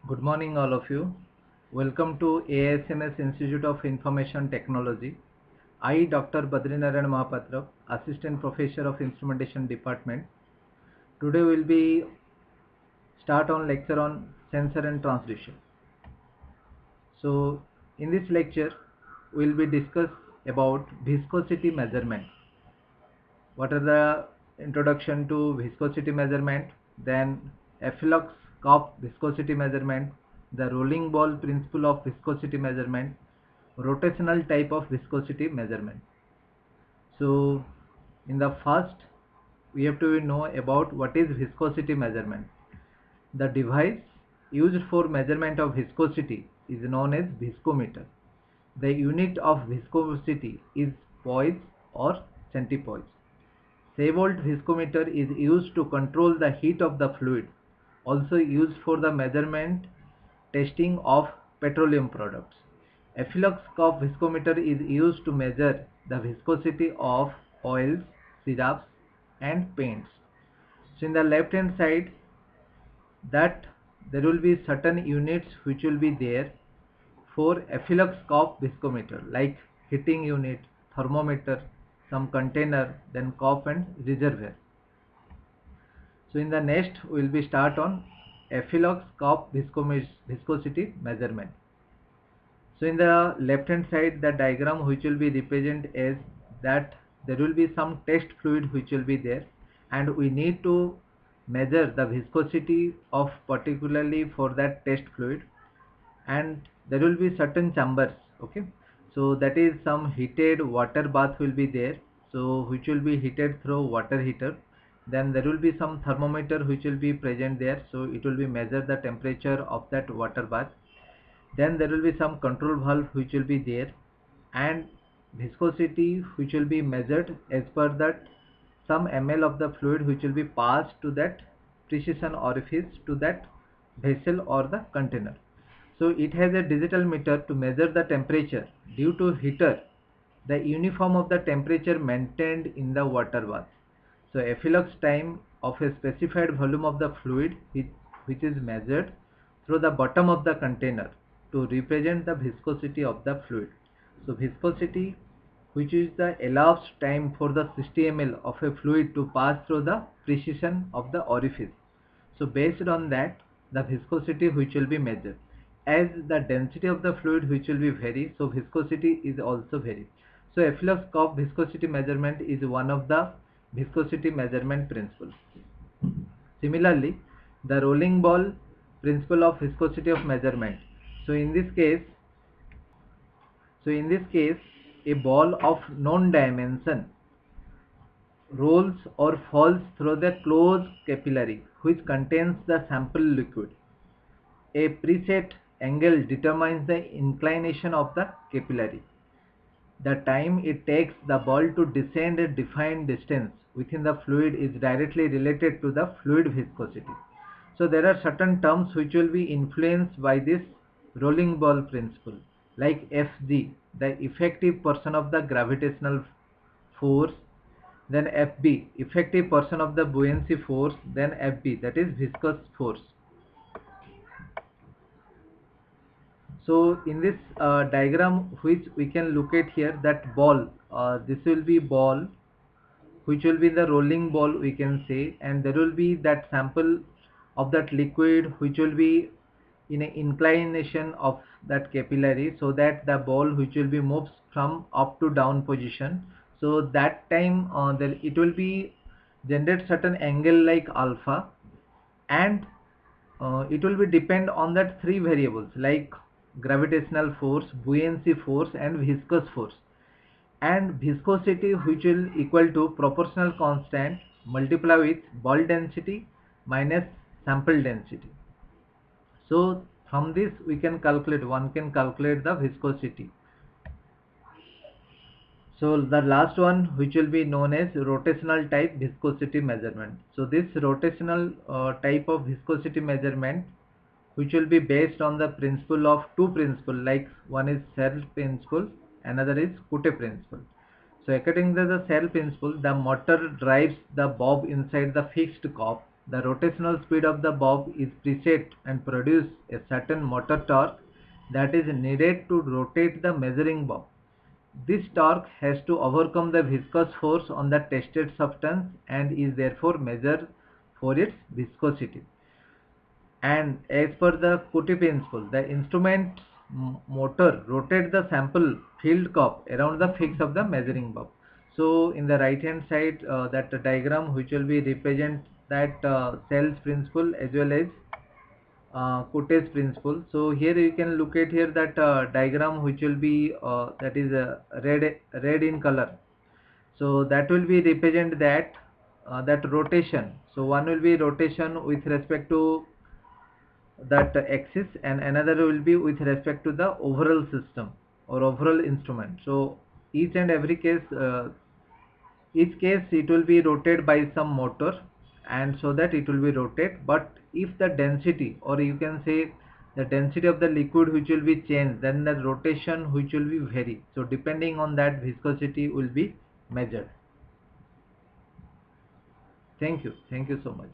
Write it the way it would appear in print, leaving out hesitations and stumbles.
Good morning, all of you. Welcome to ASMS Institute of Information Technology. I, Dr. Badrinarayan Mahapatra, Assistant Professor of Instrumentation Department. Today will be start on lecture on sensor and transducer. So, in this lecture, we will be discuss about viscosity measurement. What are the introduction to viscosity measurement, then Efflox cup viscosity measurement, the rolling ball principle of viscosity measurement, rotational type of viscosity measurement. So in the first, we have to know about what is viscosity measurement. The device used for measurement of viscosity is known as viscometer. The unit of viscosity is poise or centipoise. Savolt viscometer is used to control the heat of the fluid, also used for the measurement testing of petroleum products. Efflux curve viscometer is used to measure the viscosity of oils, syrups and paints. So in the left hand side, that there will be certain units which will be there for Efflux curve viscometer, like heating unit, thermometer, some container, then cup and reservoir. So in the next we will be start on Efflux cup viscosity measurement. So in the left hand side, the diagram which will be represent as that there will be some test fluid which will be there, and we need to measure the viscosity of particularly for that test fluid, and there will be certain chambers. Okay, so that is some heated water bath will be there, so which will be heated through water heater. Then there will be some thermometer which will be present there, so it will be measure the temperature of that water bath. Then there will be some control valve which will be there, and viscosity which will be measured as per that some ml of the fluid which will be passed to that precision orifice, to that vessel or the container. So it has a digital meter to measure the temperature. Due to heater, the uniform of the temperature maintained in the water bath. So efflux time of a specified volume of the fluid which is measured through the bottom of the container to represent the viscosity of the fluid. So viscosity, which is the elapsed time for the 60 ml of a fluid to pass through the precision of the orifice. So based on that, the viscosity which will be measured. As the density of the fluid which will be vary, so viscosity is also vary. So Efflux curve viscosity measurement is one of the viscosity measurement principles. Similarly, the rolling ball principle of viscosity of measurement. So in this case, a ball of known dimension rolls or falls through the closed capillary which contains the sample liquid. A preset angle determines the inclination of the capillary. The time it takes the ball to descend a defined distance within the fluid is directly related to the fluid viscosity. So there are certain terms which will be influenced by this rolling ball principle, like Fg, the effective portion of the gravitational force, then Fb, effective portion of the buoyancy force, then Fb, that is viscous force. So in this diagram which we can look at here, that ball, this will be ball which will be the rolling ball we can say, and there will be that sample of that liquid which will be in an inclination of that capillary, so that the ball which will be moves from up to down position. So that time there it will be generate certain angle like alpha, and it will be depend on that three variables like gravitational force, buoyancy force and viscous force, and viscosity which will equal to proportional constant multiply with ball density minus sample density. So from this we can calculate, one can calculate the viscosity. So the last one which will be known as rotational type viscosity measurement. So this rotational type of viscosity measurement which will be based on the principle of two principles, like one is Searle principle, another is Cotte principle. So according to the Searle principle, the motor drives the bob inside the fixed cup the rotational speed of the bob is preset and produce a certain motor torque that is needed to rotate the measuring bob. This torque has to overcome the viscous force on the tested substance and is therefore measured for its viscosity. And as per the Cauchy principle, the instrument's motor rotates the sample filled cup around the fix of the measuring bob. So in the right hand side, that diagram which will be represent that Sells principle as well as Cauchy's principle. So here you can look at here that diagram which will be that is red in color. So that will be represent that that rotation. So one will be rotation with respect to that axis and another will be with respect to the overall system or overall instrument. So each and every case, each case it will be rotated by some motor, and so that it will be rotate. But if the density, or you can say the density of the liquid which will be changed, then the rotation which will be vary. So depending on that, viscosity will be measured. Thank you so much.